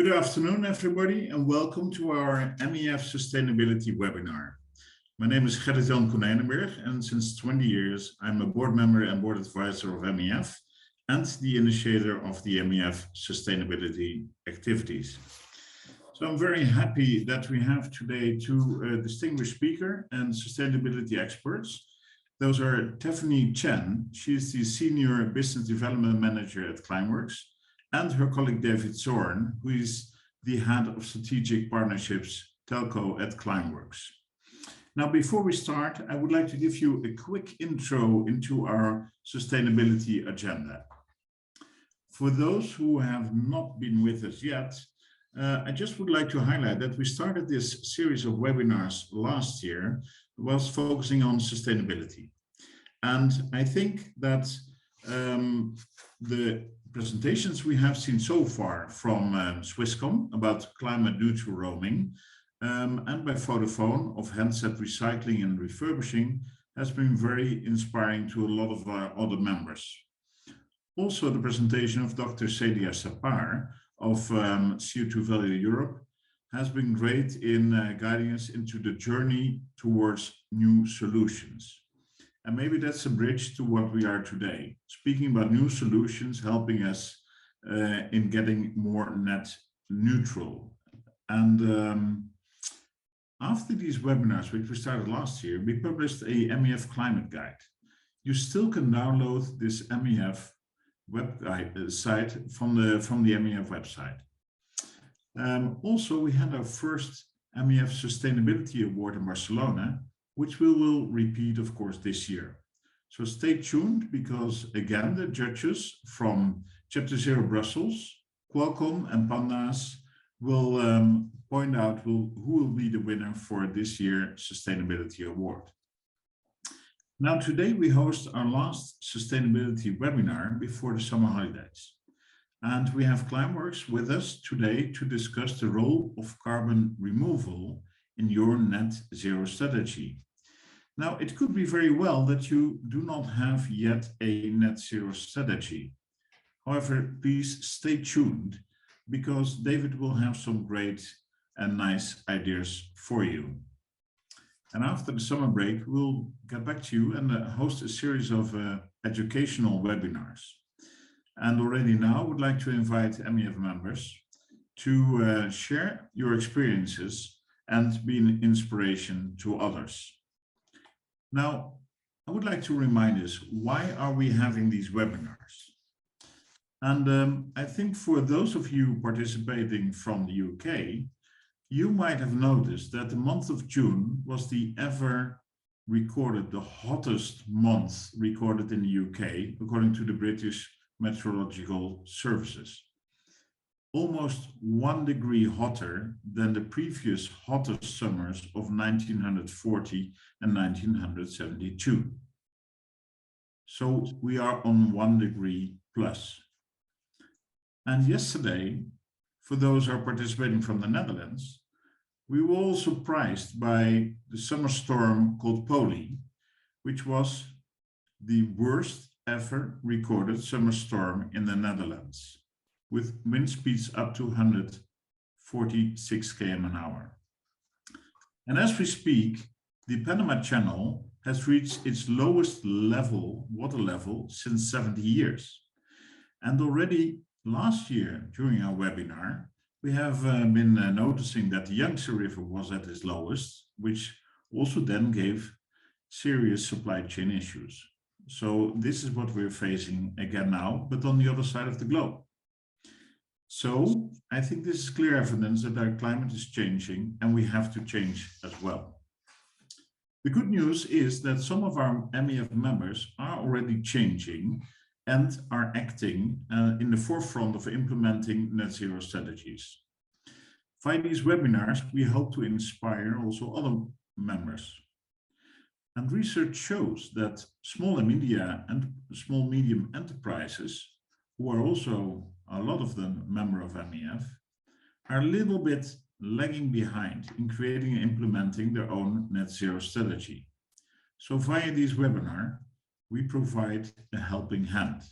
Good afternoon, everybody, and welcome to our MEF Sustainability webinar. My name is Gerrit Konijnenberg, and since 20 years, I'm a board member and board advisor of MEF and the initiator of the MEF Sustainability activities. So I'm very happy that we have today two distinguished speakers and sustainability experts. Those are Tiffany Chen. She's the Senior Business Development Manager at Climeworks, and her colleague David Zorn, who is the Head of Strategic Partnerships Telco at Climeworks. Now, before we start, I would like to give you a quick intro into our sustainability agenda. For those who have not been with us yet, I just would like to highlight that we started this series of webinars last year, was focusing on sustainability. And I think that the presentations we have seen so far from Swisscom about climate neutral roaming and by Vodafone of handset recycling and refurbishing has been very inspiring to a lot of our other members. Also, the presentation of Dr. Celia Sapar of CO2 Value Europe has been great in guiding us into the journey towards new solutions. And maybe that's a bridge to what we are today, speaking about new solutions, helping us in getting more net neutral. And after these webinars, which we started last year, we published a MEF climate guide. You still can download this MEF web guide site from the MEF website. Also, we had our first MEF Sustainability Award in Barcelona, which we will repeat, of course, this year. So stay tuned, because again, the judges from Chapter Zero Brussels, Qualcomm and Pandas will point out who will be the winner for this year's Sustainability Award. Now, today we host our last sustainability webinar before the summer holidays. And we have Climeworks with us today to discuss the role of carbon removal in your net zero strategy. Now, it could be very well that you do not have yet a net zero strategy. However, please stay tuned, because David will have some great and nice ideas for you. And after the summer break, we'll get back to you and host a series of educational webinars. And already now, I would like to invite MEF members to share your experiences and be an inspiration to others. Now, I would like to remind us, why are we having these webinars? And I think for those of you participating from the UK, you might have noticed that the month of June was the the hottest month recorded in the UK, according to the British Meteorological Services. Almost 1 degree hotter than the previous hottest summers of 1940 and 1972. So we are on 1 degree plus. And yesterday, for those who are participating from the Netherlands, we were all surprised by the summer storm called Polly, which was the worst ever recorded summer storm in the Netherlands, with wind speeds up to 146 km an hour. And as we speak, the Panama Channel has reached its lowest water level since 70 years. And already last year, during our webinar, we have been noticing that the Yangtze River was at its lowest, which also then gave serious supply chain issues. So this is what we're facing again now, but on the other side of the globe. So I think this is clear evidence that our climate is changing, and we have to change as well. The good news is that some of our MEF members are already changing and are acting in the forefront of implementing net zero strategies. Via these webinars, we hope to inspire also other members. And research shows that small and medium enterprises, who are also a lot of them member of MEF, are a little bit lagging behind in creating and implementing their own net zero strategy. So via these webinars, we provide a helping hand.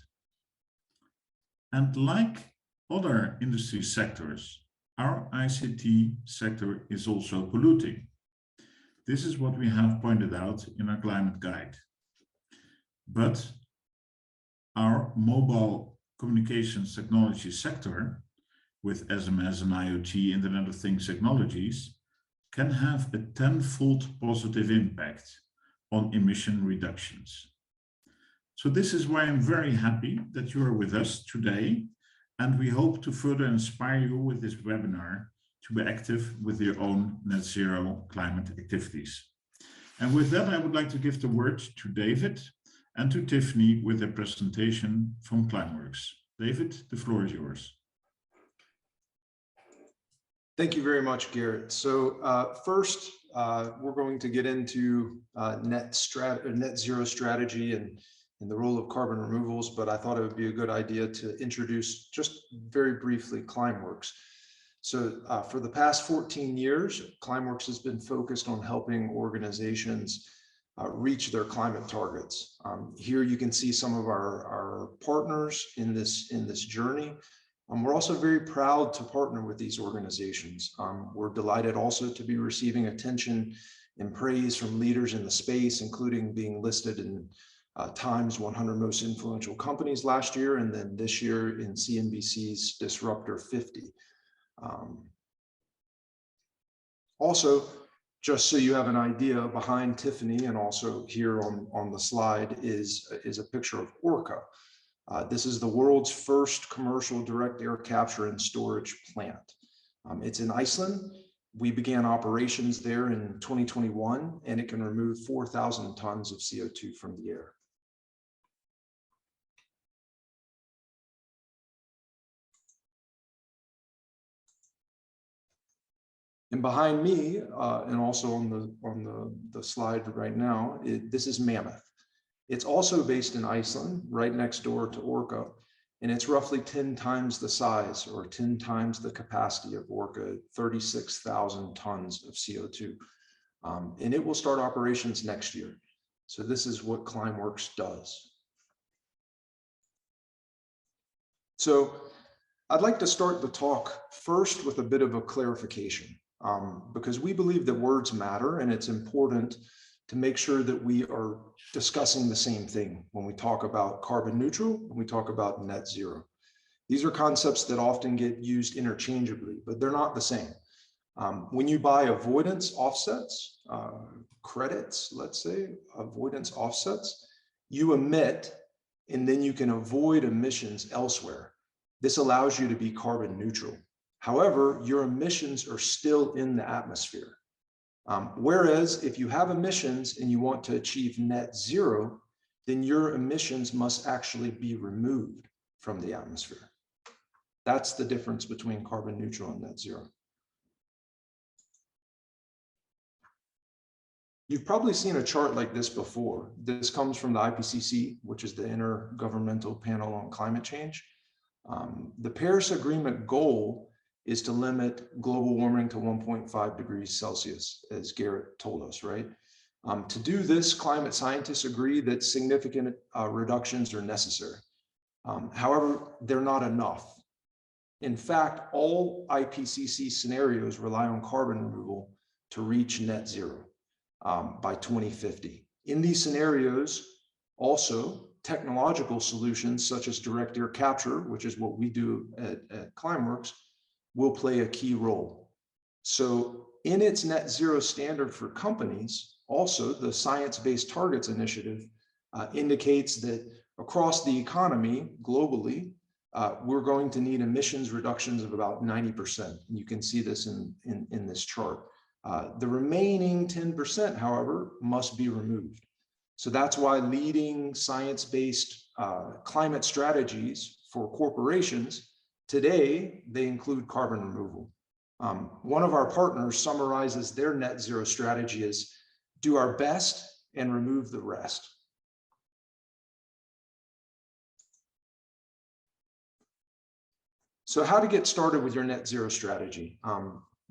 And like other industry sectors, our ICT sector is also polluting. This is what we have pointed out in our climate guide. But our mobile communications technology sector, with SMS and IoT, Internet of Things technologies, can have a tenfold positive impact on emission reductions. So this is why I'm very happy that you are with us today, and we hope to further inspire you with this webinar to be active with your own net zero climate activities. And with that, I would like to give the word to David and to Tiffany with a presentation from Climeworks. David, the floor is yours. Thank you very much, Gerrit. So first, we're going to get into net zero strategy and the role of carbon removals, but I thought it would be a good idea to introduce just very briefly Climeworks. So for the past 14 years, Climeworks has been focused on helping organizations reach their climate targets. Here you can see some of our partners in this journey. We're also very proud to partner with these organizations. We're delighted also to be receiving attention and praise from leaders in the space, including being listed in Time's 100 Most Influential Companies last year, and then this year in CNBC's Disruptor 50. Also, just so you have an idea, behind Tiffany and also here on the slide is a picture of Orca. This is the world's first commercial direct air capture and storage plant. It's in Iceland. We began operations there in 2021, and it can remove 4,000 tons of CO2 from the air. And behind me, and also on the slide right now, this is Mammoth. It's also based in Iceland, right next door to Orca, and it's roughly 10 times the size or 10 times the capacity of Orca, 36,000 tons of CO2. And it will start operations next year. So this is what Climeworks does. So I'd like to start the talk first with a bit of a clarification, because we believe that words matter, and it's important to make sure that we are discussing the same thing when we talk about carbon neutral, when we talk about net zero. These are concepts that often get used interchangeably, but they're not the same. When you buy avoidance offsets, credits, let's say, avoidance offsets, you emit, and then you can avoid emissions elsewhere. This allows you to be carbon neutral. However, your emissions are still in the atmosphere. Whereas if you have emissions and you want to achieve net zero, then your emissions must actually be removed from the atmosphere. That's the difference between carbon neutral and net zero. You've probably seen a chart like this before. This comes from the IPCC, which is the Intergovernmental Panel on Climate Change. The Paris Agreement goal is to limit global warming to 1.5 degrees Celsius, as Gerrit told us, right? To do this, climate scientists agree that significant reductions are necessary. However, they're not enough. In fact, all IPCC scenarios rely on carbon removal to reach net zero by 2050. In these scenarios, also, technological solutions such as direct air capture, which is what we do at Climeworks, will play a key role. So in its net zero standard for companies, also the Science Based Targets Initiative indicates that across the economy globally, we're going to need emissions reductions of about 90%. And you can see this in this chart. The remaining 10%, however, must be removed. So that's why leading science-based climate strategies for corporations today, they include carbon removal. One of our partners summarizes their net zero strategy as do our best and remove the rest. So how to get started with your net zero strategy?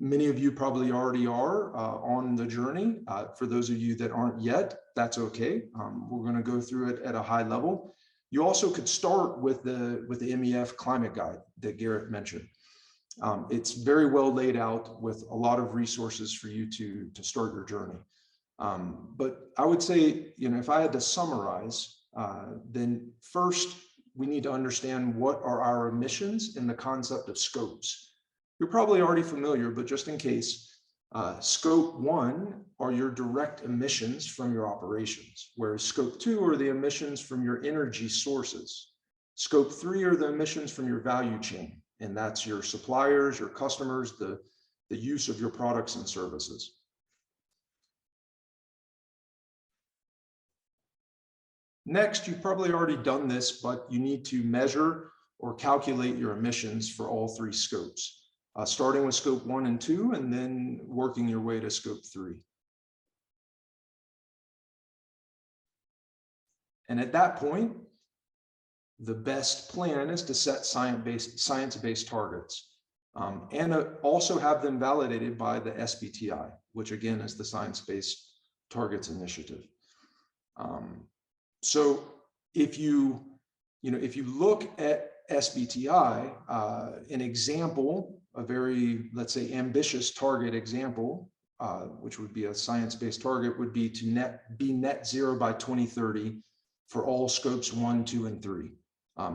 Many of you probably already are on the journey. For those of you that aren't yet, that's okay. We're going to go through it at a high level. You also could start with the MEF climate guide that Gerrit mentioned. It's very well laid out with a lot of resources for you to start your journey. But I would say, if I had to summarize, then first we need to understand what are our emissions and the concept of scopes. You're probably already familiar, but just in case, scope 1 are your direct emissions from your operations, whereas scope 2 are the emissions from your energy sources. Scope 3 are the emissions from your value chain, and that's your suppliers, your customers, the use of your products and services. Next, you've probably already done this, but you need to measure or calculate your emissions for all 3 scopes, starting with scope 1 and 2, and then working your way to scope 3. And at that point, the best plan is to set science-based targets, and also have them validated by the SBTI, which again is the Science-Based Targets Initiative. So if you look at SBTI, an example, a very, let's say, ambitious target example, which would be a science-based target, would be to be net zero by 2030 for all scopes 1, 2, and 3.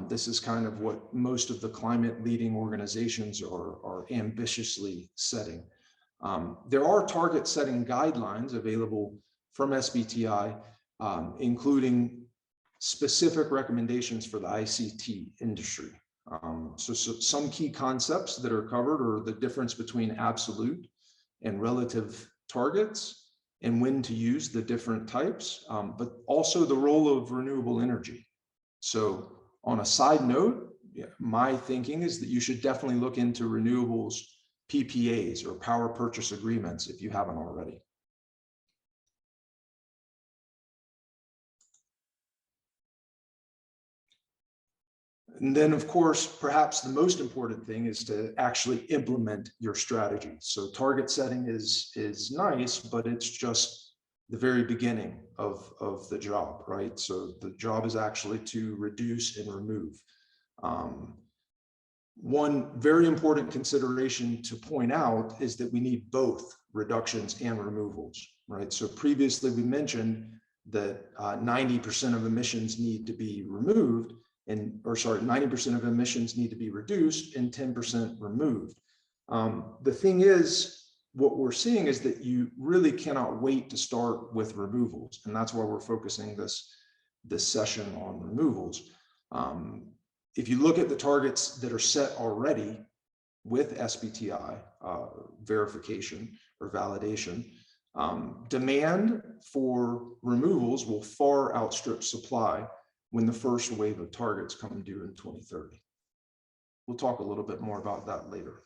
This is kind of what most of the climate leading organizations are ambitiously setting. There are target setting guidelines available from SBTI, including specific recommendations for the ICT industry. So some key concepts that are covered are the difference between absolute and relative targets, and when to use the different types, but also the role of renewable energy. So on a side note, my thinking is that you should definitely look into renewables PPAs or power purchase agreements if you haven't already. And then, of course, perhaps the most important thing is to actually implement your strategy. So target setting is nice, but it's just the very beginning of the job, right? So the job is actually to reduce and remove. One very important consideration to point out is that we need both reductions and removals, right? So previously we mentioned that 90% of emissions need to be removed, 90% of emissions need to be reduced and 10% removed. The thing is, what we're seeing is that you really cannot wait to start with removals. And that's why we're focusing this session on removals. If you look at the targets that are set already with SBTI verification or validation, demand for removals will far outstrip supply when the first wave of targets come due in 2030. We'll talk a little bit more about that later.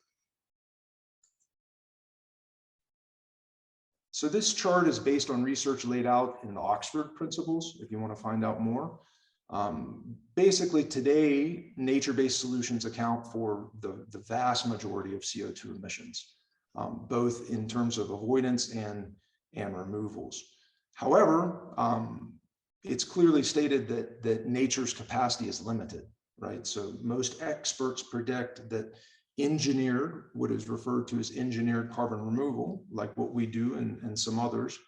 So this chart is based on research laid out in the Oxford Principles, if you want to find out more. Basically today, nature-based solutions account for the vast majority of CO2 emissions, both in terms of avoidance and removals. However, it's clearly stated that nature's capacity is limited, right? So most experts predict that what is referred to as engineered carbon removal, like what we do and some others,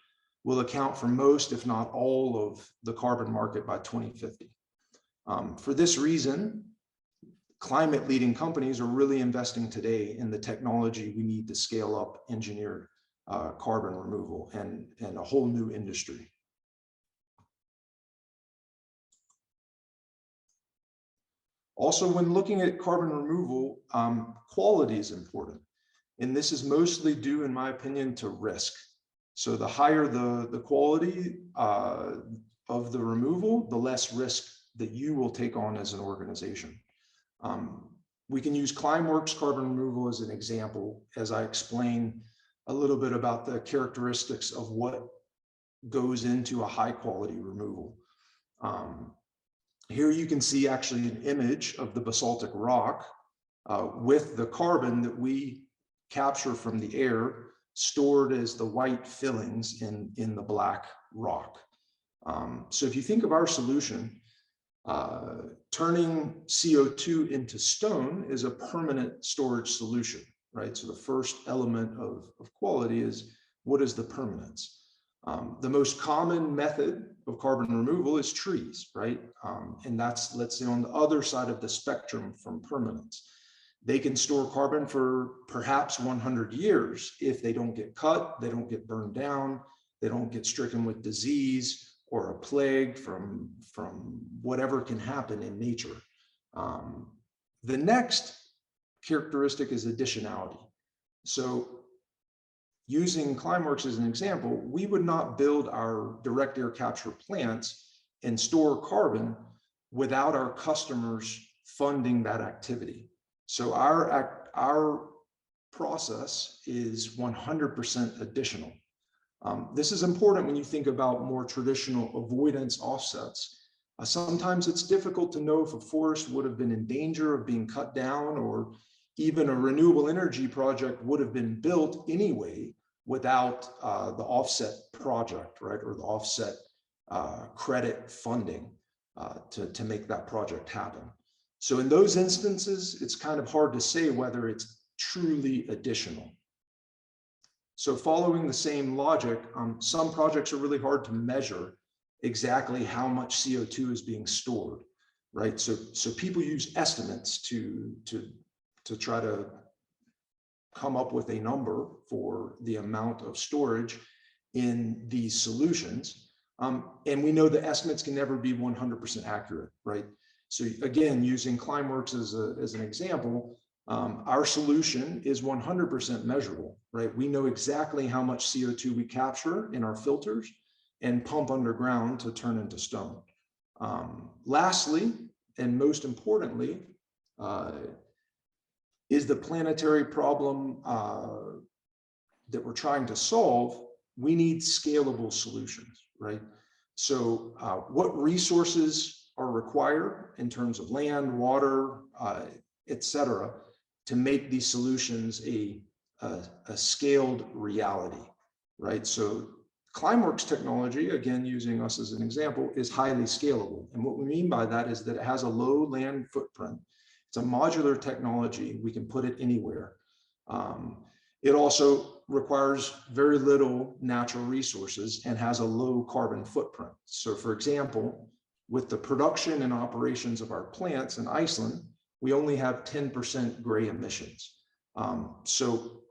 will account for most, if not all, of the carbon market by 2050. For this reason, climate leading companies are really investing today in the technology we need to scale up engineered carbon removal and a whole new industry. Also, when looking at carbon removal, quality is important. And this is mostly due, in my opinion, to risk. So the higher the quality of the removal, the less risk that you will take on as an organization. We can use Climeworks carbon removal as an example, as I explain a little bit about the characteristics of what goes into a high quality removal. Here you can see actually an image of the basaltic rock with the carbon that we capture from the air stored as the white fillings in the black rock. So if you think of our solution, Turning CO2 into stone is a permanent storage solution, right? So the first element of quality is, what is the permanence? The most common method of carbon removal is trees, right? And that's, let's say, on the other side of the spectrum from permanence. They can store carbon for perhaps 100 years if they don't get cut, they don't get burned down, they don't get stricken with disease or a plague from whatever can happen in nature. The next characteristic is additionality. So using Climeworks as an example, we would not build our direct air capture plants and store carbon without our customers funding that activity. So our process is 100% additional. This is important when you think about more traditional avoidance offsets. Sometimes it's difficult to know if a forest would have been in danger of being cut down, or even a renewable energy project would have been built anyway without the offset project, right, or the offset credit funding to make that project happen. So in those instances, it's kind of hard to say whether it's truly additional. So following the same logic, some projects are really hard to measure exactly how much CO2 is being stored, right? So people use estimates to try to come up with a number for the amount of storage in these solutions. And we know the estimates can never be 100% accurate, right? So again, using Climeworks as an example, our solution is 100% measurable, right? We know exactly how much CO2 we capture in our filters and pump underground to turn into stone. Lastly, and most importantly, is the planetary problem that we're trying to solve. We need scalable solutions, right? So what resources are required in terms of land, water, et cetera, to make these solutions a scaled reality, right? So Climeworks technology, again, using us as an example, is highly scalable. And what we mean by that is that it has a low land footprint. It's a modular technology. We can put it anywhere. It also requires very little natural resources and has a low carbon footprint. So for example, with the production and operations of our plants in Iceland, we only have 10% gray emissions. So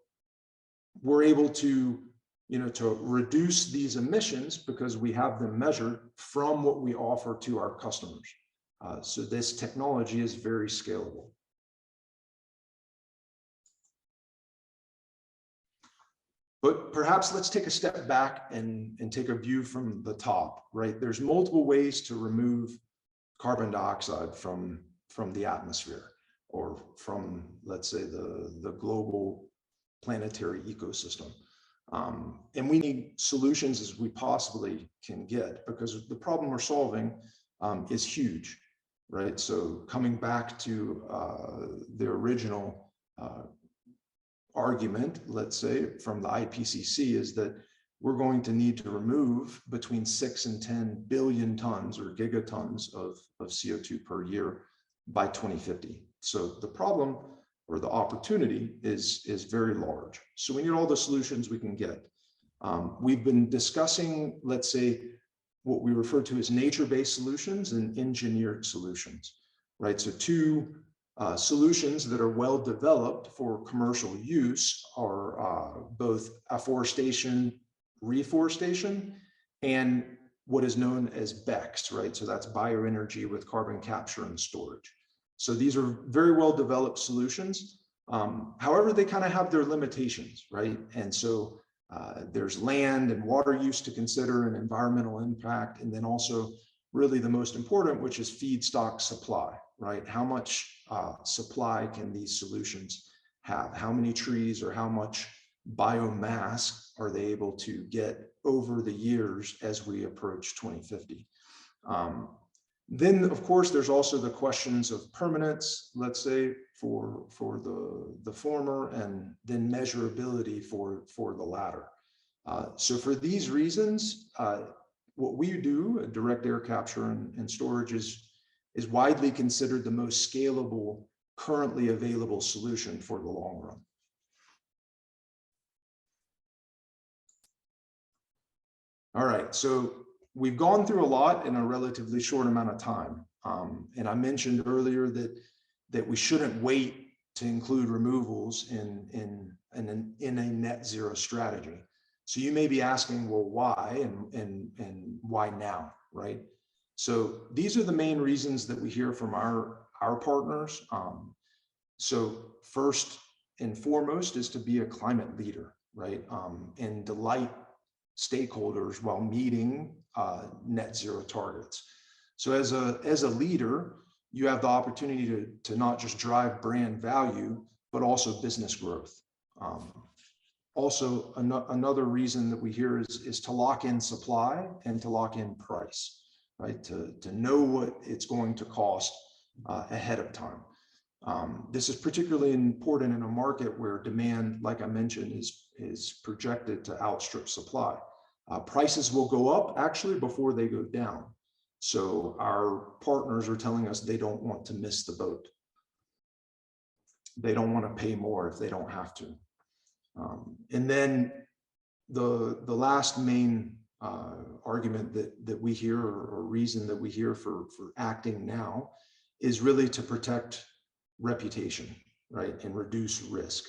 we're able to, to reduce these emissions because we have them measured from what we offer to our customers. So this technology is very scalable. But perhaps let's take a step back and take a view from the top, right? There's multiple ways to remove carbon dioxide from the atmosphere, or from, let's say, the global planetary ecosystem. And we need solutions as we possibly can get, because the problem we're solving is huge, right? So coming back to the original argument, let's say, from the IPCC, is that we're going to need to remove between 6 and 10 billion tons or gigatons of CO2 per year by 2050. So the problem, or the opportunity, is very large. So we need all the solutions we can get. We've been discussing, let's say, what we refer to as nature-based solutions and engineered solutions, right? So two solutions that are well developed for commercial use are both afforestation, reforestation, and what is known as BECCS, right? So that's bioenergy with carbon capture and storage. So these are very well developed solutions. However, they kind of have their limitations, right? And so there's land and water use to consider, and environmental impact, and then also really the most important, which is feedstock supply, right? How much supply can these solutions have? How many trees or how much biomass are they able to get over the years as we approach 2050? Then, of course, there's also the questions of permanence, let's say, for the former, and then measurability for the latter. So for these reasons, what we do at direct air capture and storage is is widely considered the most scalable, currently available solution for the long run. All right, so we've gone through a lot in a relatively short amount of time. And I mentioned earlier that we shouldn't wait to include removals in a net zero strategy. So you may be asking, well, why and why now, right? So these are the main reasons that we hear from our partners. So first and foremost is to be a climate leader, right? And delight stakeholders while meeting net zero targets. So as a leader, you have the opportunity to not just drive brand value, but also business growth. Also, another reason that we hear is to lock in supply and to lock in price, right? To know what it's going to cost ahead of time. This is particularly important in a market where demand, like I mentioned, is projected to outstrip supply. Prices will go up actually before they go down. So our partners are telling us they don't want to miss the boat. They don't want to pay more if they don't have to. And then the last main argument that we hear, or reason that we hear for acting now, is really to protect reputation, right, and reduce risk.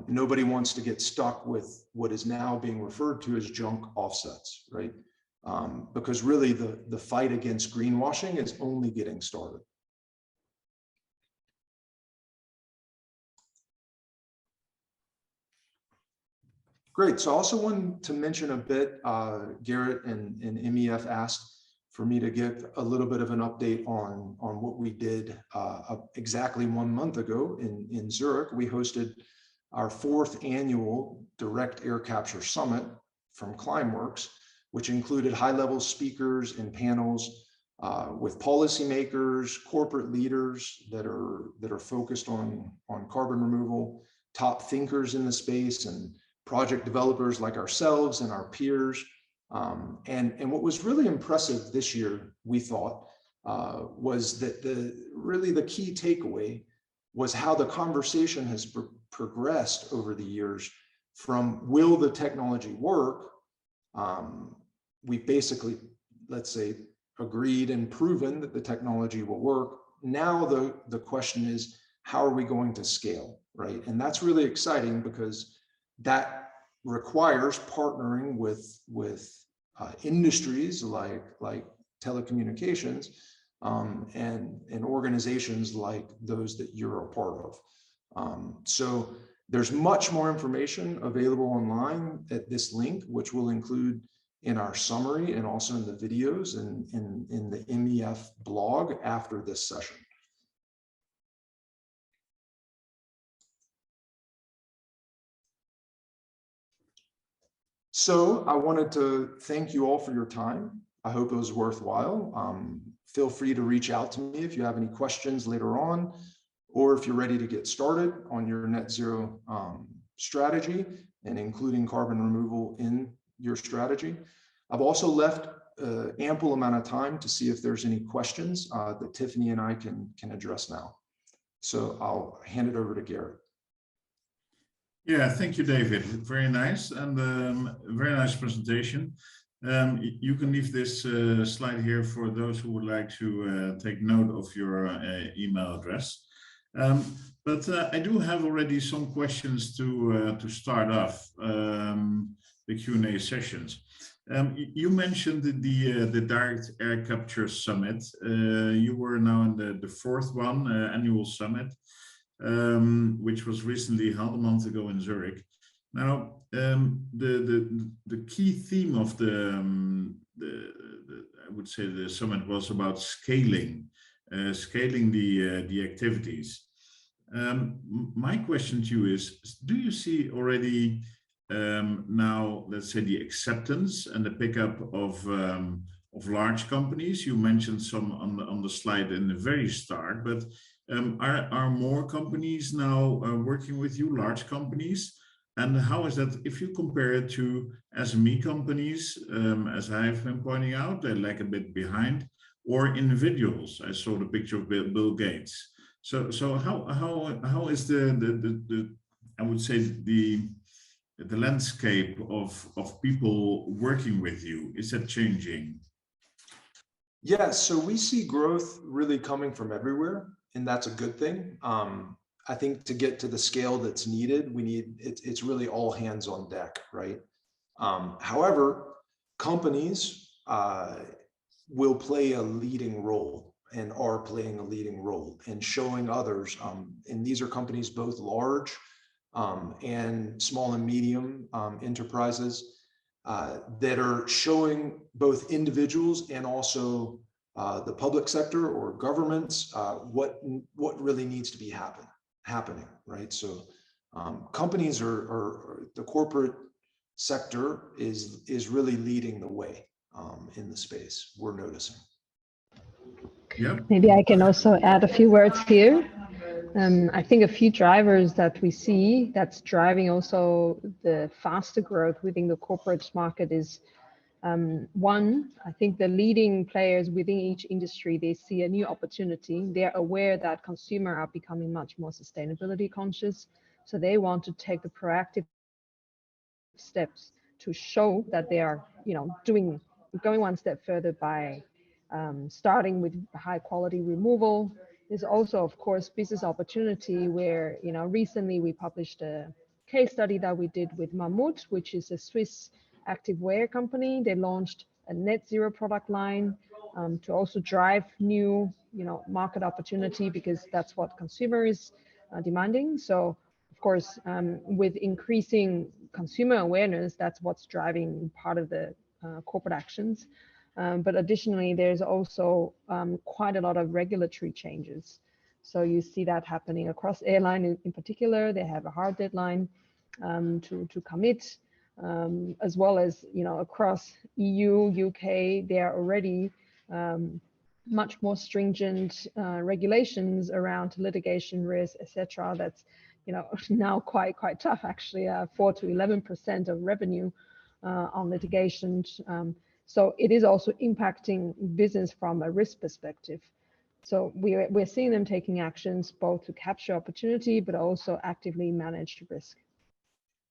Nobody wants to get stuck with what is now being referred to as junk offsets, right? Because really the fight against greenwashing is only getting started. Great. So I also wanted to mention a bit, Gerrit and MEF asked for me to give a little bit of an update on what we did exactly 1 month ago in Zurich. We hosted our 4th annual Direct Air Capture Summit from Climeworks, which included high-level speakers and panels with policymakers, corporate leaders that are focused on carbon removal, top thinkers in the space, and project developers like ourselves and our peers. And what was really impressive this year, we thought, was that the key takeaway was how the conversation has progressed over the years from will the technology work? We basically, let's say, agreed and proven that the technology will work. Now the question is, how are we going to scale, right? And that's really exciting because that requires partnering with industries like telecommunications and organizations like those that you're a part of. So there's much more information available online at this link, which will include in our summary and also in the videos and in the MEF blog after this session. So I wanted to thank you all for your time. I hope it was worthwhile. Feel free to reach out to me if you have any questions later on, or if you're ready to get started on your net zero strategy and including carbon removal in your strategy. I've also left ample amount of time to see if there's any questions that Tiffany and I can address now. So I'll hand it over to Gerrit. Yeah, thank you, David. Very nice, and very nice presentation. You can leave this slide here for those who would like to take note of your email address. But I do have already some questions to start off the Q&A sessions. You mentioned the Direct Air Capture Summit. You were now in the 4th one, annual summit, which was recently held a month ago in Zurich. Now, the key theme of I would say the summit was about scaling the activities. My question to you is, do you see already now, let's say, the acceptance and the pickup of large companies? You mentioned some on the slide in the very start, but are more companies now working with you, large companies? And how is that if you compare it to SME companies, as I've been pointing out, they're like a bit behind. or individuals. I saw the picture of Bill Gates. So how is the I would say the landscape of people working with you? Is that changing? Yeah, so we see growth really coming from everywhere, and that's a good thing. I think to get to the scale that's needed, it's really all hands on deck, right? However, companies will play a leading role and are playing a leading role and showing others. And these are companies both large and small and medium enterprises that are showing both individuals and also the public sector or governments what really needs to be happening, right? So companies are the corporate sector is really leading the way in the space, we're noticing. Yeah. Maybe I can also add a few words here. I think a few drivers that we see that's driving also the faster growth within the corporate market is one, I think the leading players within each industry, they see a new opportunity. They're aware that consumers are becoming much more sustainability conscious. So they want to take the proactive steps to show that they are, going one step further by starting with high quality removal. There's also, of course, business opportunity where, recently we published a case study that we did with Mammut, which is a Swiss activewear company. They launched a net zero product line to also drive new, market opportunity, because that's what consumers are demanding. So, of course, with increasing consumer awareness, that's what's driving part of the corporate actions. But additionally, there's also quite a lot of regulatory changes. So you see that happening across airline in particular. They have a hard deadline to commit, as well as, across EU, UK, they are already much more stringent regulations around litigation risk, etc. That's, now quite tough, actually, 4 to 11% of revenue on litigation. So it is also impacting business from a risk perspective. So we're seeing them taking actions both to capture opportunity, but also actively manage risk.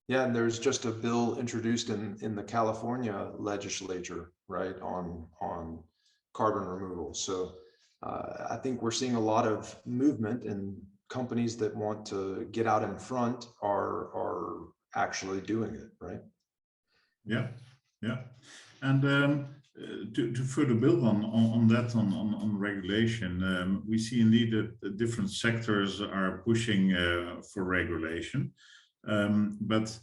Yeah, and there's just a bill introduced in the California legislature, right, on carbon removal. So I think we're seeing a lot of movement, and companies that want to get out in front are actually doing it, right? Yeah, yeah. And to further build on that, on regulation, we see indeed that different sectors are pushing for regulation. But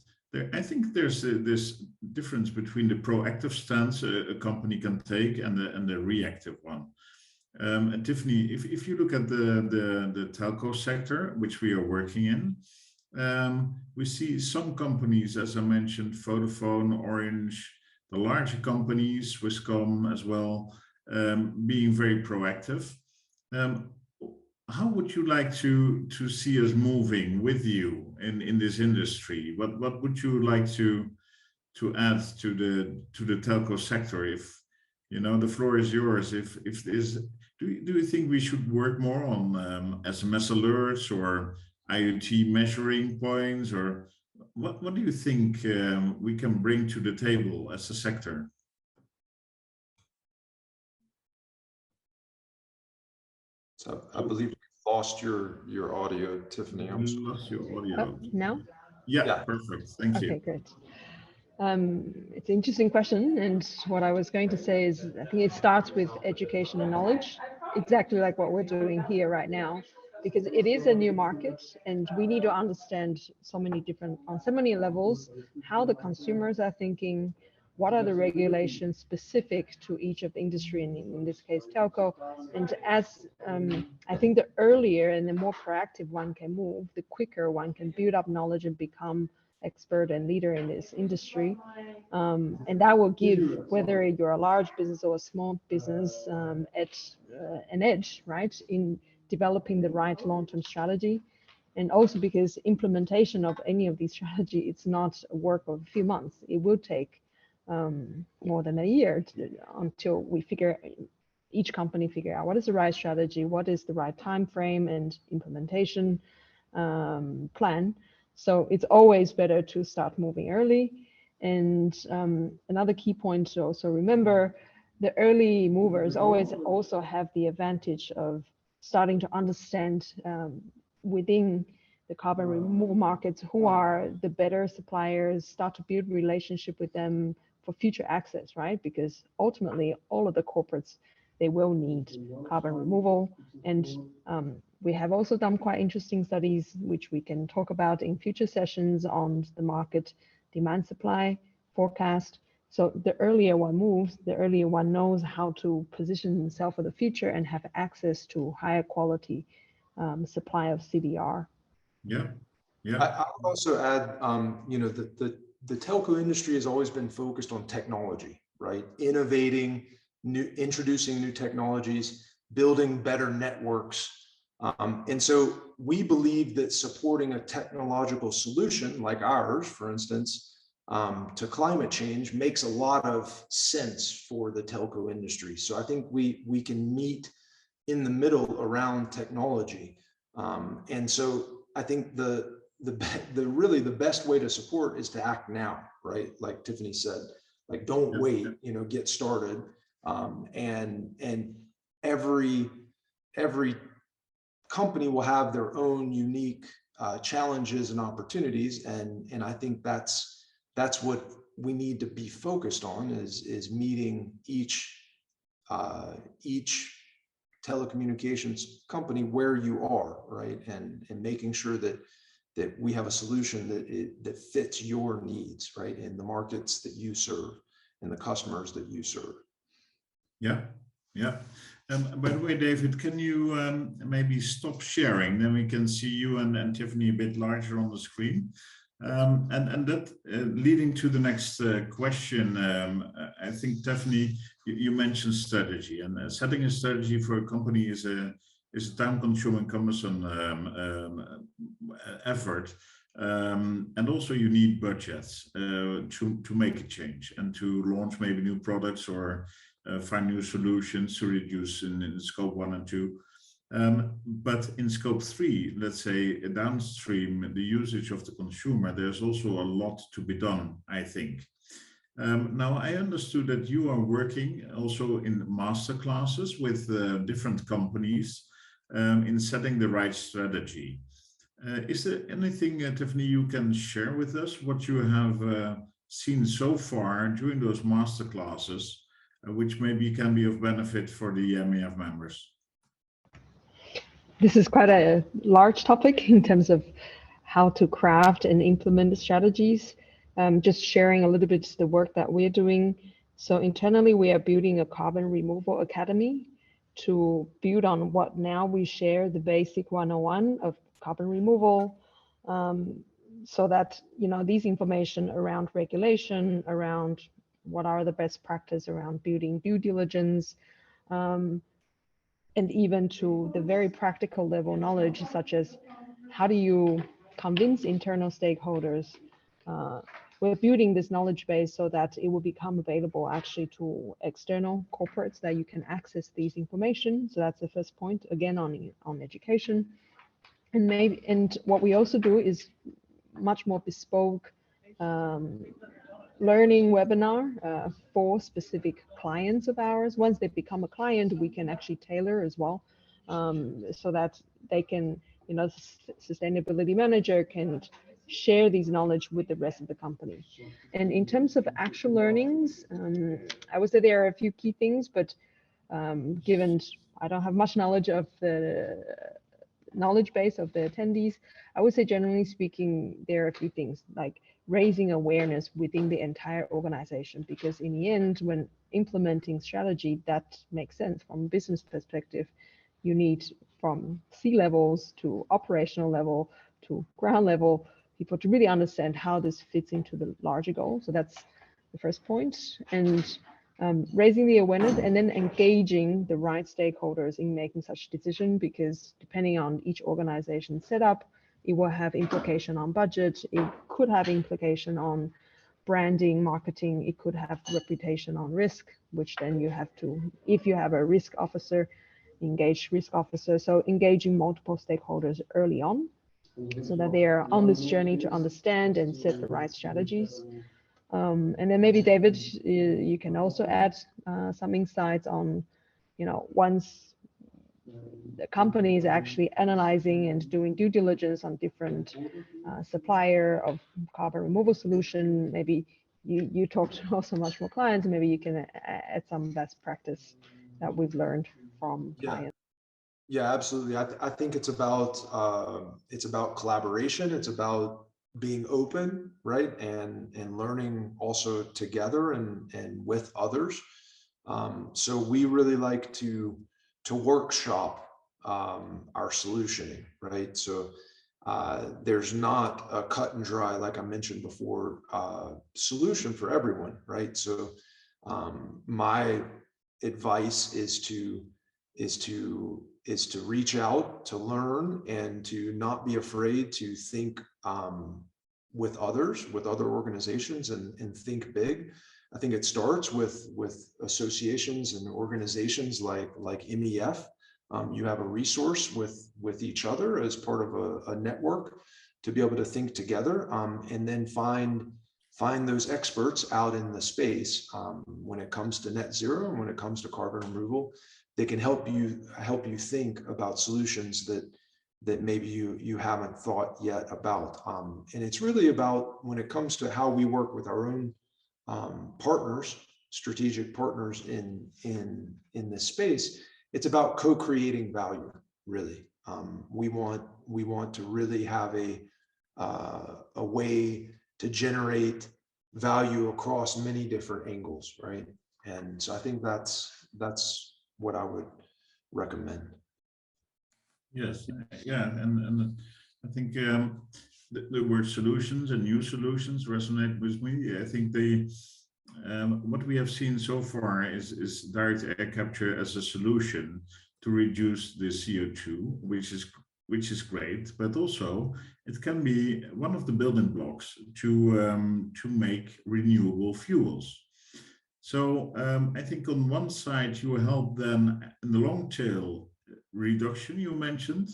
I think there's this difference between the proactive stance a company can take and the reactive one. And Tiffany, if you look at the telco sector, which we are working in, we see some companies, as I mentioned, Vodafone, Orange, the larger companies, Swisscom as well, being very proactive. How would you like to see us moving with you in this industry? What would you like to add to the telco sector? If the floor is yours. If this, do you think we should work more on SMS alerts or IoT measuring points, or what do you think we can bring to the table as a sector? So I believe you lost your audio, Tiffany. You lost your audio. Now? Yeah, perfect. Thank you. Okay, great. It's an interesting question, and what I was going to say is I think it starts with education and knowledge, exactly like what we're doing here right now, because it is a new market and we need to understand on so many levels how the consumers are thinking, what are the regulations specific to each of the industry, and in this case telco. And as I think the earlier and the more proactive one can move, the quicker one can build up knowledge and become expert and leader in this industry, and that will give, whether you're a large business or a small business, an edge, right, in developing the right long-term strategy. And also because implementation of any of these strategy, it's not a work of a few months. It will take more than a year until we figure each company figure out what is the right strategy, what is the right time frame and implementation plan. So it's always better to start moving early. And another key point to also remember, the early movers always also have the advantage of starting to understand within the carbon removal markets who are the better suppliers, start to build relationship with them for future access, right? Because ultimately all of the corporates, they will need carbon removal. And we have also done quite interesting studies, which we can talk about in future sessions on the market demand supply forecast. So the earlier one moves, the earlier one knows how to position himself for the future and have access to higher quality supply of CDR. Yeah, yeah. I would also add, you know, the telco industry has always been focused on technology, right? Innovating, introducing new technologies, building better networks. And so we believe that supporting a technological solution like ours, for instance, to climate change makes a lot of sense for the telco industry. So I think we can meet in the middle around technology. And so I think really the best way to support is to act now, right? Like Tiffany said, like don't wait, you know, get started. And every company will have their own unique challenges and opportunities, and I think that's what we need to be focused on is meeting each telecommunications company where you are, right, and making sure that we have a solution that fits your needs, right, in the markets that you serve and the customers that you serve. Yeah, yeah. By the way, David, can you maybe stop sharing? Then we can see you and Tiffany a bit larger on the screen. And that leading to the next question, I think, Tiffany, you mentioned strategy, and setting a strategy for a company is a time-consuming, cumbersome effort, and also you need budgets to make a change and to launch maybe new products or find new solutions to reduce in scope 1 and 2. But in scope 3, let's say downstream, the usage of the consumer, there's also a lot to be done, I think. Now, I understood that you are working also in master classes with different companies in setting the right strategy. Is there anything, Tiffany, you can share with us what you have seen so far during those master classes, which maybe can be of benefit for the MEF members? This is quite a large topic in terms of how to craft and implement the strategies. Just sharing a little bit the work that we're doing. So internally, we are building a carbon removal academy to build on what now we share the basic 101 of carbon removal, so that, you know, these information around regulation, around what are the best practice around building due diligence, and even to the very practical level knowledge, such as how do you convince internal stakeholders. We're building this knowledge base so that it will become available actually to external corporates, that you can access these information. So that's the first point, again, on education. And what we also do is much more bespoke learning webinar for specific clients of ours. Once they become a client, we can actually tailor as well, so that they can, you know, sustainability manager can share these knowledge with the rest of the company. And in terms of actual learnings, I would say there are a few key things, but given I don't have much knowledge of the knowledge base of the attendees, I would say generally speaking, there are a few things like raising awareness within the entire organization, because in the end, when implementing strategy, that makes sense from a business perspective. You need from C-levels to operational level to ground level people to really understand how this fits into the larger goal. So that's the first point. And raising the awareness and then engaging the right stakeholders in making such decision, because depending on each organization setup, it will have implication on budget. It could have implication on branding, marketing. It could have reputational risk, which then you have to, if you have a risk officer, engage risk officer. So engaging multiple stakeholders early on, so that they are on this journey to understand and set the right strategies. And then maybe David, you can also add some insights on, once the company is actually analyzing and doing due diligence on different supplier of carbon removal solution, maybe you talk to also much more clients, and maybe you can add some best practice that we've learned from clients. Yeah, absolutely. I think it's about collaboration. It's about being open, right, and learning also together and with others. So we really like to workshop our solutioning, right? So there's not a cut and dry, like I mentioned before, solution for everyone, right? So my advice is to reach out, to learn, and to not be afraid to think with others, with other organizations, and think big. I think it starts with associations and organizations like MEF. You have a resource with each other as part of a network to be able to think together, and then find those experts out in the space when it comes to net zero and when it comes to carbon removal. They can help you think about solutions that maybe you haven't thought yet about. And it's really about, when it comes to how we work with our own partners, strategic partners in this space, it's about co-creating value, really. We want to really have a way to generate value across many different angles, right? And so I think that's what I would recommend. Yes, yeah, and I think the word solutions and new solutions resonate with me. I think what we have seen so far is direct air capture as a solution to reduce the CO2, which is great, but also it can be one of the building blocks to make renewable fuels. So I think on one side you help then in the long tail reduction you mentioned,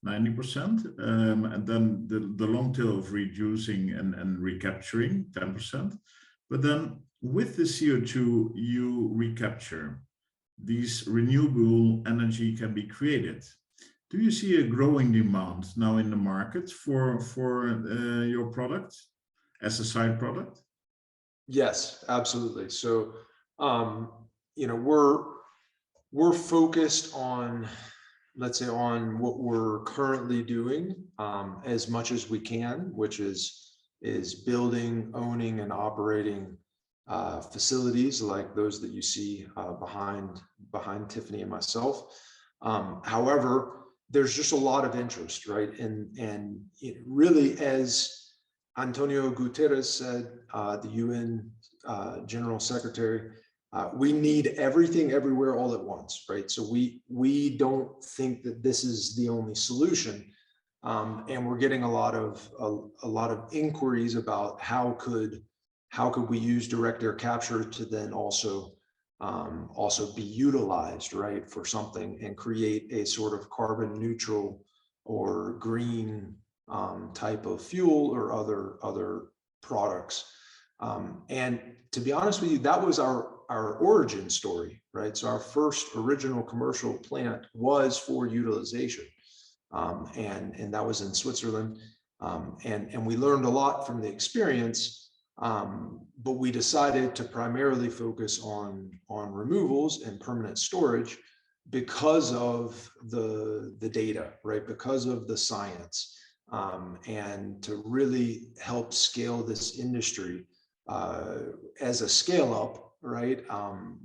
90%, and then the long tail of reducing and recapturing 10%. But then with the CO2 you recapture, these renewable energy can be created. Do you see a growing demand now in the market for your product as a side product? Yes, absolutely. So, we're focused on, let's say, on what we're currently doing as much as we can, which is building, owning, and operating facilities like those that you see behind Tiffany and myself. However, there's just a lot of interest, right? And it really, as Antonio Guterres said, the UN General Secretary, we need everything everywhere all at once, right? So we don't think that this is the only solution, and we're getting a lot of inquiries about how could we use direct air capture to then also be utilized, right, for something, and create a sort of carbon neutral or green type of fuel or other products. And to be honest with you, that was our origin story, right? So our first original commercial plant was for utilization, and that was in Switzerland, and we learned a lot from the experience, but we decided to primarily focus on removals and permanent storage because of the data, right? Because of the science. And to really help scale this industry as a scale up, right?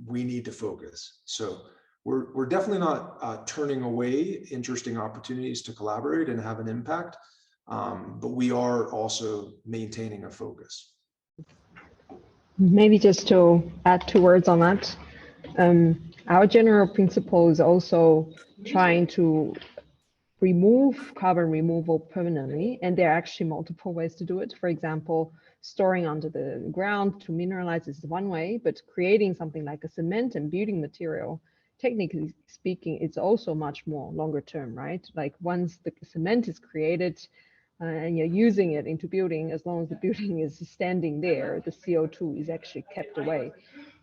We need to focus. So we're definitely not turning away interesting opportunities to collaborate and have an impact, but we are also maintaining a focus. Maybe just to add 2 words on that, our general principle is also trying to remove carbon removal permanently, and there are actually multiple ways to do it. For example, storing under the ground to mineralize is one way, but creating something like a cement and building material, technically speaking, it's also much more longer term, right? Like once the cement is created and you're using it into building, as long as the building is standing there, the CO2 is actually kept away.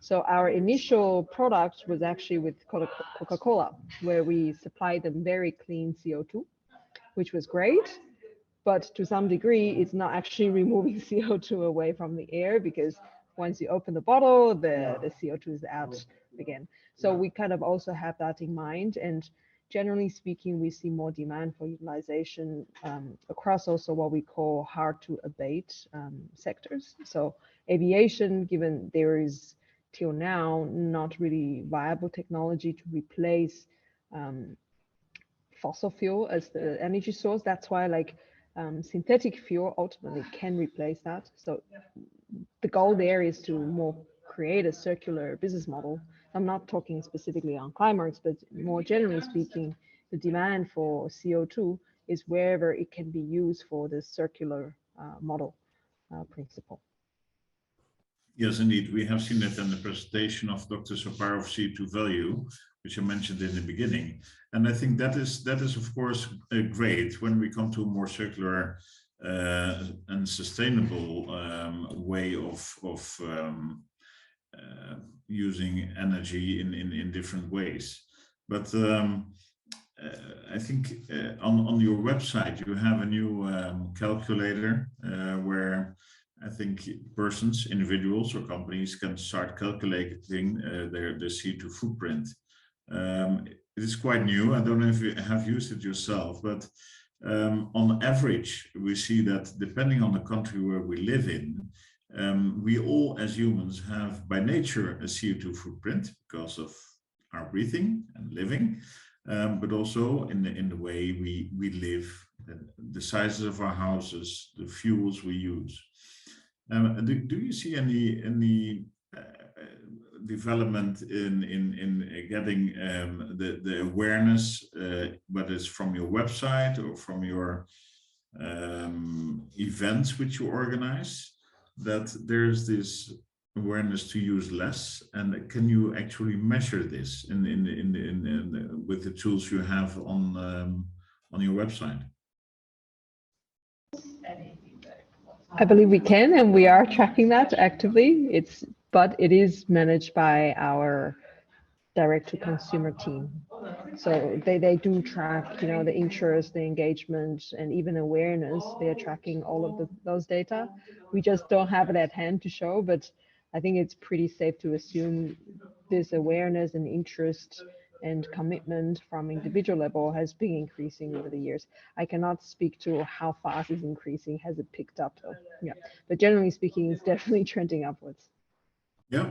So our initial product was actually with Coca-Cola, where we supplied them very clean CO2, which was great. But to some degree, it's not actually removing CO2 away from the air, because once you open the bottle, the CO2 is out again. So we kind of also have that in mind. And generally speaking, we see more demand for utilization across also what we call hard to abate sectors. So aviation, given there is till now not really viable technology to replace fossil fuel as the energy source. That's why like synthetic fuel ultimately can replace that. So the goal there is to more create a circular business model. I'm not talking specifically on Climeworks, but more generally speaking, the demand for CO2 is wherever it can be used for the circular model principle. Yes, indeed. We have seen it in the presentation of Dr. Saparov CO2 value, which I mentioned in the beginning. And I think that is of course great when we come to a more circular and sustainable way of using energy in different ways. But I think on your website you have a new calculator where I think persons, individuals or companies can start calculating their CO2 footprint. It is quite new. I don't know if you have used it yourself, but on average, we see that depending on the country where we live in, we all as humans have by nature a CO2 footprint because of our breathing and living, but also in the way we live, the sizes of our houses, the fuels we use. Do you see any development in getting the awareness, whether it's from your website or from your events which you organize, that there's this awareness to use less? And can you actually measure this with the tools you have on your website? I believe we can, and we are tracking that actively. But it is managed by our direct-to-consumer team. So they do track, the interest, the engagement, and even awareness. They are tracking all of those data. We just don't have it at hand to show, but I think it's pretty safe to assume this awareness and interest and commitment from individual level has been increasing over the years. I cannot speak to how fast it's increasing. Has it picked up though? Yeah, but generally speaking, it's definitely trending upwards. Yeah,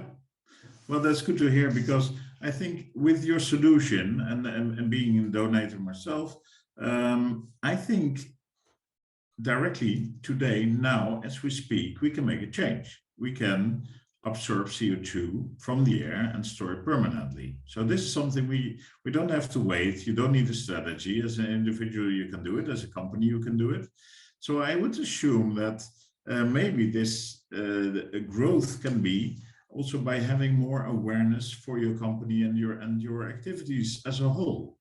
well, that's good to hear, because I think with your solution and being a donator myself, I think directly today, now, as we speak, we can make a change. We can absorb CO2 from the air and store it permanently. So this is something we don't have to wait. You don't need a strategy. As an individual, you can do it. As a company, you can do it. So I would assume that maybe this growth can be also by having more awareness for your company and your activities as a whole.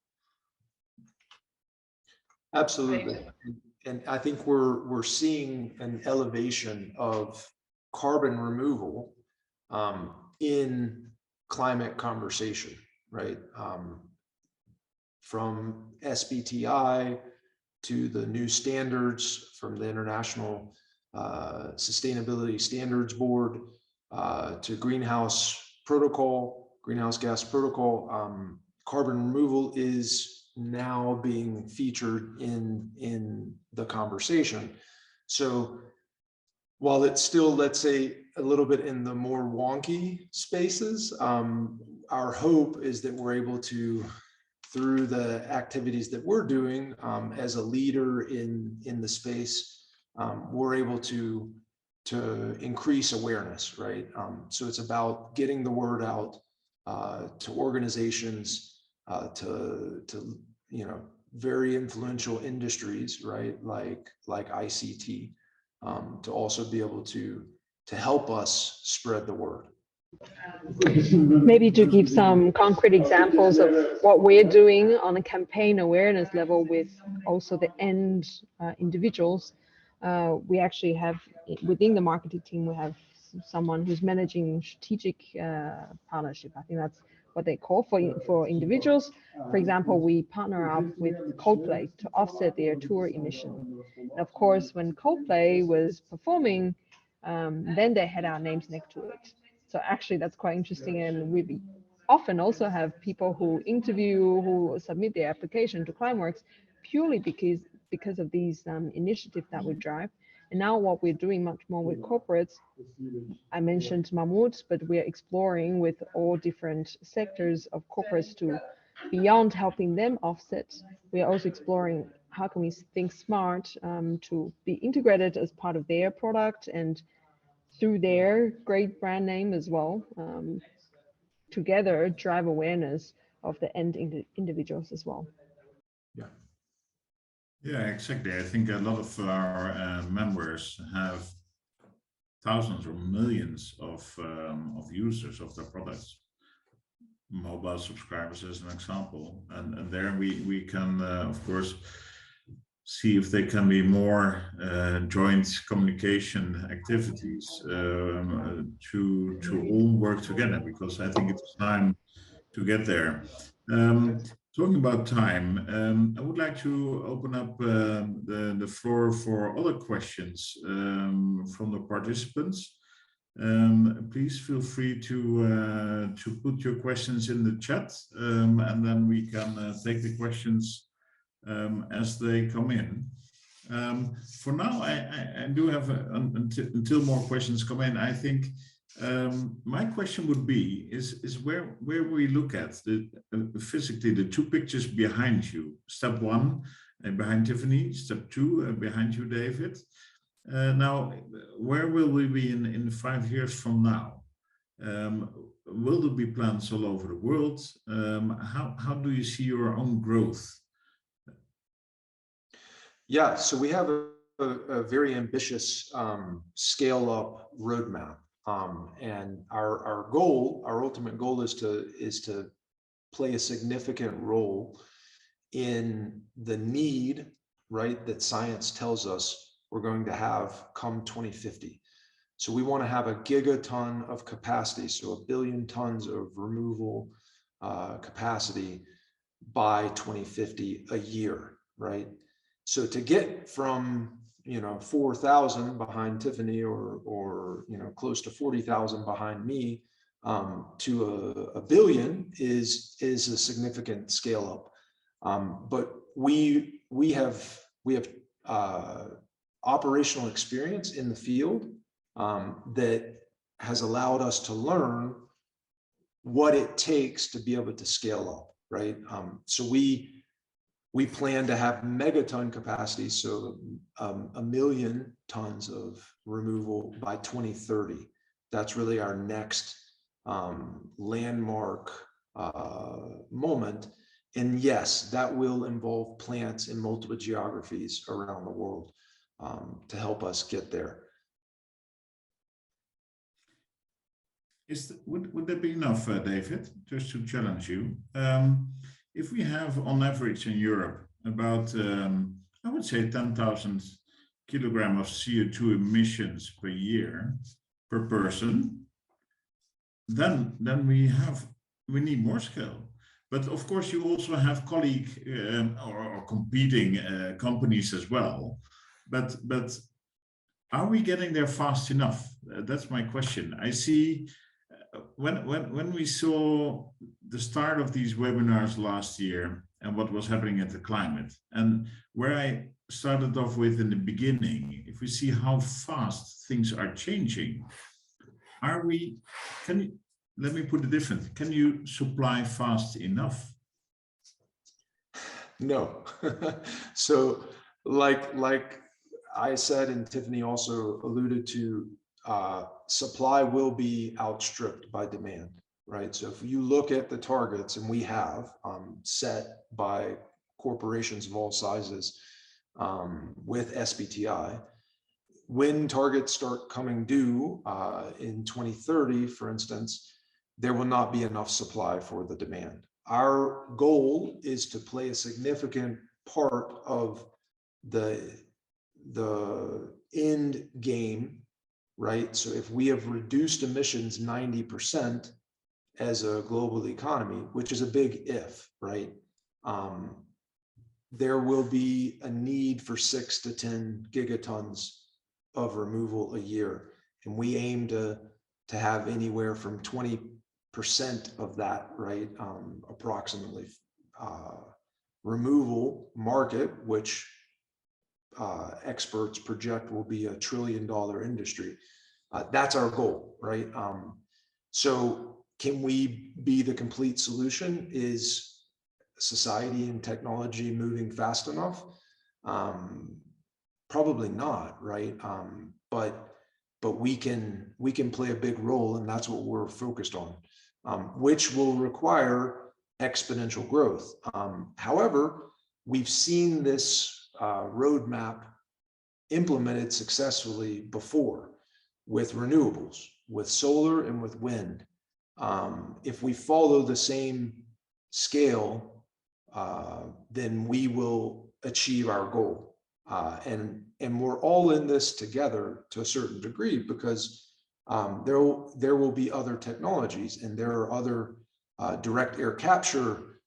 Absolutely. And I think we're seeing an elevation of carbon removal in climate conversation, right? From SBTI to the new standards from the International Sustainability Standards Board to greenhouse gas protocol, carbon removal is now being featured in the conversation. So while it's still, let's say, a little bit in the more wonky spaces, our hope is that we're able to, through the activities that we're doing as a leader in the space, we're able to increase awareness, right? So it's about getting the word out to organizations, to very influential industries, right? Like ICT, to also be able to help us spread the word. Maybe to give some concrete examples of what we're doing on a campaign awareness level with also the end individuals, we actually have within the marketing team, we have someone who's managing strategic partnership. I think that's what they call for individuals. For example, we partner up with Coldplay to offset their tour emission. And of course, when Coldplay was performing, then they had our names next to it. So actually, that's quite interesting. And we often also have people who submit their application to Climeworks purely because of these initiatives that we drive. And now what we're doing much more with corporates, I mentioned Mammoet, but we're exploring with all different sectors of corporates to, beyond helping them offset, we are also exploring how can we think smart to be integrated as part of their product and through their great brand name as well, together drive awareness of the end individuals as well. Yeah. Yeah, exactly. I think a lot of our members have thousands or millions of users of their products, mobile subscribers as an example, and there we can of course see if there can be more joint communication activities to all work together, because I think it's time to get there. Talking about time, I would like to open up the floor for other questions from the participants. Please feel free to put your questions in the chat, and then we can take the questions as they come in. For now, I do have until more questions come in. I think my question would be is where we look at the physically the two pictures behind you. Step one behind Tiffany. Step two behind you, David. Now, where will we be in 5 years from now? Will there be plants all over the world? How do you see your own growth? Yeah, so we have a very ambitious scale-up roadmap, and our goal, our ultimate goal, is to play a significant role in the need, right, that science tells us we're going to have come 2050. So we want to have a gigaton of capacity, so 1 billion tons of removal capacity by 2050 a year, right? So to get from 4,000 behind Tiffany or close to 40,000 behind me to a billion is a significant scale up. But we have operational experience in the field that has allowed us to learn what it takes to be able to scale up, right? So we plan to have megaton capacity, so 1 million tons of removal by 2030. That's really our next landmark moment. And yes, that will involve plants in multiple geographies around the world to help us get there. Would that be enough, David, just to challenge you? If we have on average in Europe about, I would say 10,000 kilograms of CO2 emissions per year per person, then we need more scale. But of course, you also have colleague or competing companies as well. But are we getting there fast enough? That's my question. I see when we saw the start of these webinars last year and what was happening at the climate, and where I started off with in the beginning, if we see how fast things are changing, let me put it different. Can you supply fast enough? No. So like I said, and Tiffany also alluded to, supply will be outstripped by demand, right? So if you look at the targets, and we have set by corporations of all sizes with SBTI, when targets start coming due in 2030, for instance, there will not be enough supply for the demand. Our goal is to play a significant part of the end game, right? So if we have reduced emissions 90% as a global economy, which is a big if, right? There will be a need for 6 to 10 gigatons of removal a year. And we aim to have anywhere from 20% of that, right? Approximately removal market, which experts project will be $1 trillion industry. That's our goal, right? So can we be the complete solution? Is society and technology moving fast enough? Probably not, right? But we can play a big role, and that's what we're focused on, which will require exponential growth. However, we've seen this roadmap implemented successfully before with renewables, with solar and with wind. If we follow the same scale, then we will achieve our goal. And we're all in this together to a certain degree, because there will be other technologies, and there are other direct air capture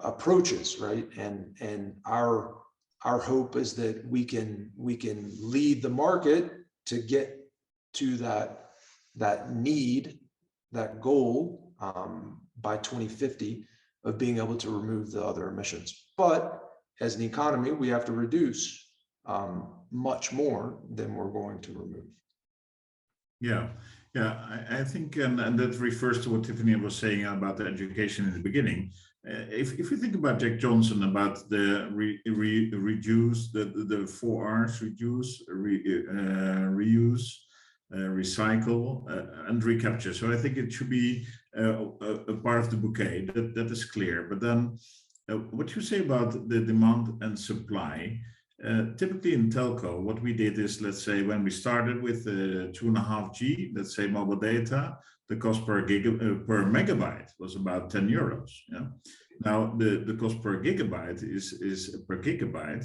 approaches, right? And our hope is that we can lead the market to get to that need, that goal by 2050 of being able to remove the other emissions. But as an economy, we have to reduce much more than we're going to remove. Yeah, I think, and that refers to what Tiffany was saying about the education in the beginning. If you think about Jack Johnson, about the reduce, the 4 R's: reduce, reuse, recycle, and recapture. So I think it should be a part of the bouquet. That is clear. But then what you say about the demand and supply, typically in telco, what we did is, let's say when we started with 2.5G, let's say mobile data, the cost per megabyte was about 10 euros. Yeah. Now the cost per gigabyte is per gigabyte,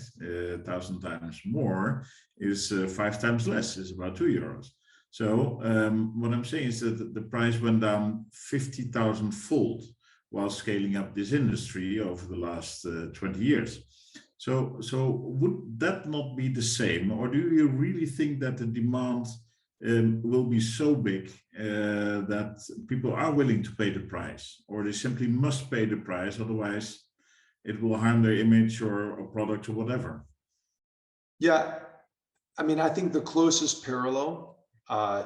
1,000 times more, is 5 times less, is about 2 euros. So what I'm saying is that the price went down 50,000 fold while scaling up this industry over the last 20 years. So would that not be the same, or do you really think that the demand will be so big that people are willing to pay the price, or they simply must pay the price, otherwise it will harm their image or product or whatever? Yeah, I mean, I think the closest parallel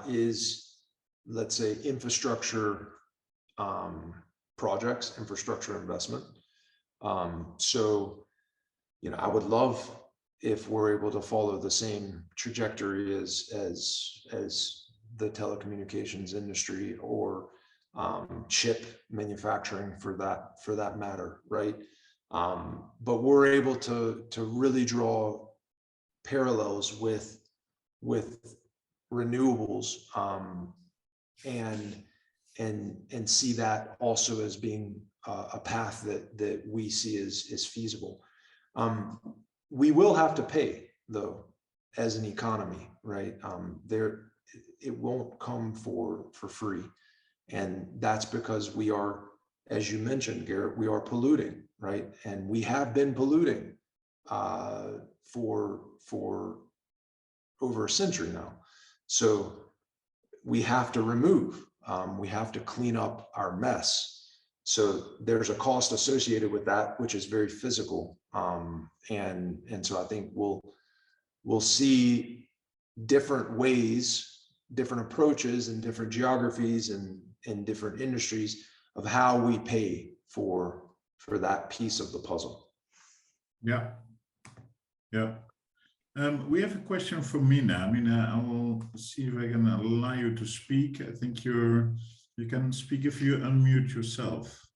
is, let's say, infrastructure projects, infrastructure investment. So, you know, I would love if we're able to follow the same trajectory as the telecommunications industry, or chip manufacturing for that matter, right? But we're able to really draw parallels with renewables, and see that also as being a path that we see as feasible. We will have to pay, though, as an economy, right? It won't come for free, and that's because we are, as you mentioned, Gerrit, we are polluting, right? And we have been polluting for over a century now. So we have to remove, we have to clean up our mess. So there's a cost associated with that, which is very physical. And so I think we'll see different ways, different approaches in different geographies and in different industries of how we pay for that piece of the puzzle. Yeah. We have a question from Mina. Mina, I will see if I can allow you to speak. I think you can speak if you unmute yourself.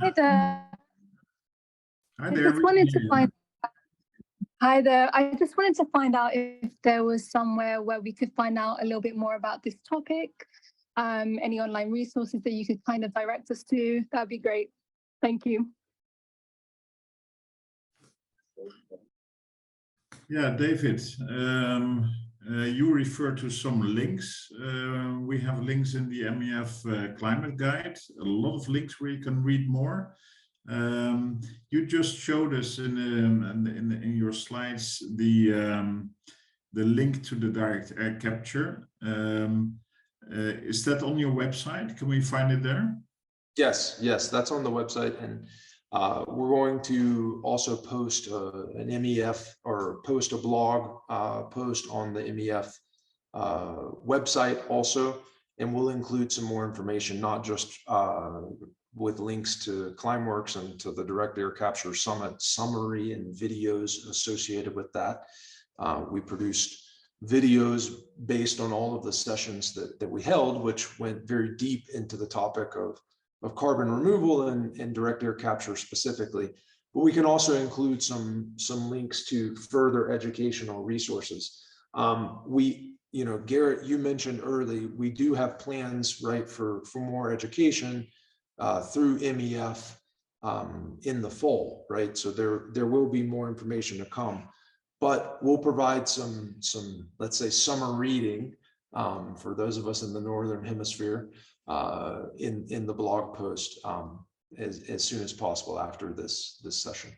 Hey there. Hi there. Hi there. I just wanted to find out if there was somewhere where we could find out a little bit more about this topic. Any online resources that you could kind of direct us to, that'd be great. Thank you. Yeah, David, you refer to some links. We have links in the MEF climate guide, a lot of links where you can read more. You just showed us in your slides the link to the direct air capture. Is that on your website? Can we find it there? Yes, that's on the website, and we're going to also post an MEF or post a blog post on the MEF website also, and we'll include some more information, not just with links to Climeworks and to the Direct Air Capture Summit summary and videos associated with that. We produced videos based on all of the sessions that we held, which went very deep into the topic of carbon removal and direct air capture specifically. But we can also include some links to further educational resources. Gerrit, you mentioned early, we do have plans, right, for more education through MEF in the fall, right? So there will be more information to come, but we'll provide some let's say summer reading for those of us in the Northern Hemisphere in the blog post as soon as possible after this session.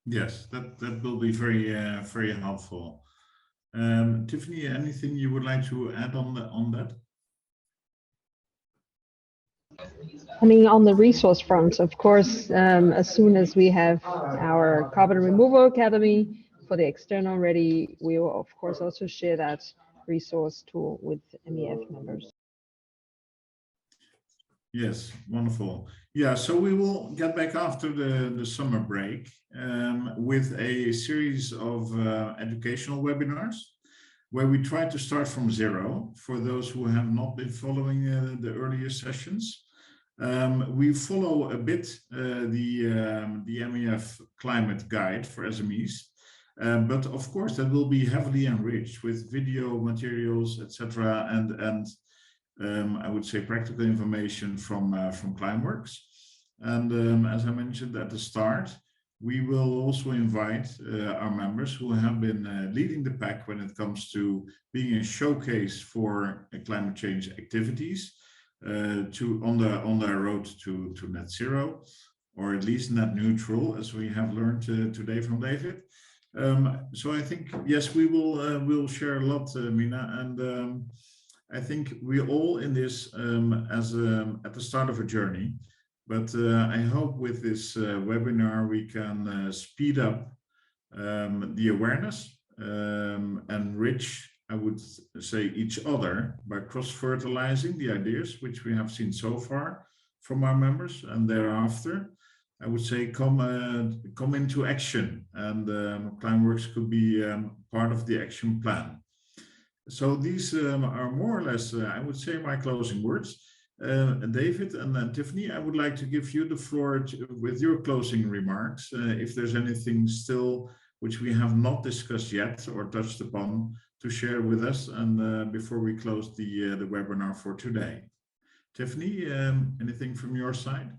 Yes, that will be very helpful. Tiffany, anything you would like to add on that? I mean, on the resource front, of course, as soon as we have our Carbon Removal Academy for the external ready, we will, of course, also share that resource tool with MEF members. Yes, wonderful. Yeah, so we will get back after the summer break with a series of educational webinars where we try to start from zero for those who have not been following the earlier sessions. We follow a bit the MEF climate guide for SMEs, but of course that will be heavily enriched with video materials, etc., and I would say practical information from Climeworks. And as I mentioned at the start, we will also invite our members who have been leading the pack when it comes to being a showcase for climate change activities on their road to net zero, or at least net neutral, as we have learned today from David. So I think, yes, we will share a lot, Mina, and I think we all in this at the start of a journey, but I hope with this webinar we can speed up the awareness, enrich, I would say, each other by cross-fertilizing the ideas which we have seen so far from our members, and thereafter I would say come into action, and Climeworks could be part of the action plan. So these are more or less, I would say, my closing words. David and Tiffany, I would like to give you the floor with your closing remarks. If there's anything still which we have not discussed yet or touched upon, to share with us, and before we close the webinar for today. Tiffany, anything from your side?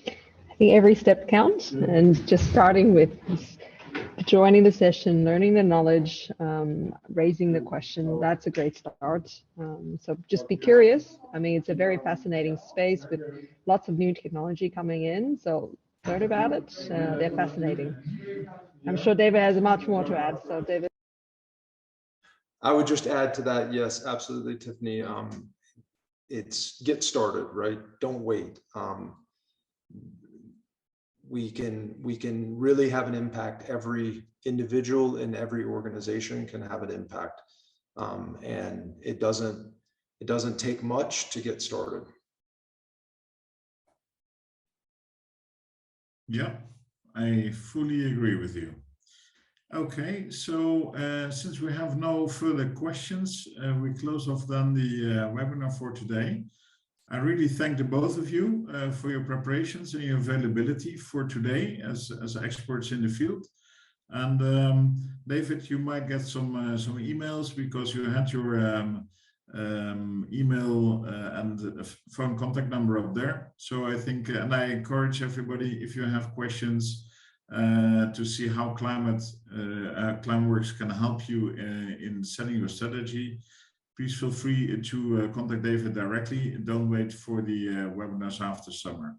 I think every step counts, and just starting with joining the session, learning the knowledge, raising the question, that's a great start. So just be curious. I mean, it's a very fascinating space with lots of new technology coming in. So learn about it. They're fascinating. I'm sure David has much more to add. So David. I would just add to that, yes, absolutely, Tiffany. It's get started, right? Don't wait. We can really have an impact. Every individual in every organization can have an impact, and it doesn't take much to get started. Yeah, I fully agree with you. Okay, so since we have no further questions, we close off then the webinar for today. I really thank the both of you for your preparations and your availability for today as experts in the field. And David, you might get some emails because you had your email and phone contact number up there. So I think, and I encourage everybody, if you have questions to see how Climeworks can help you in setting your strategy, please feel free to contact David directly. Don't wait for the webinars after summer.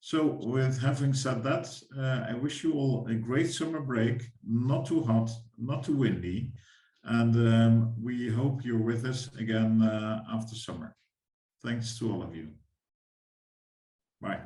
So with having said that, I wish you all a great summer break, not too hot, not too windy, and we hope you're with us again after summer. Thanks to all of you. Bye.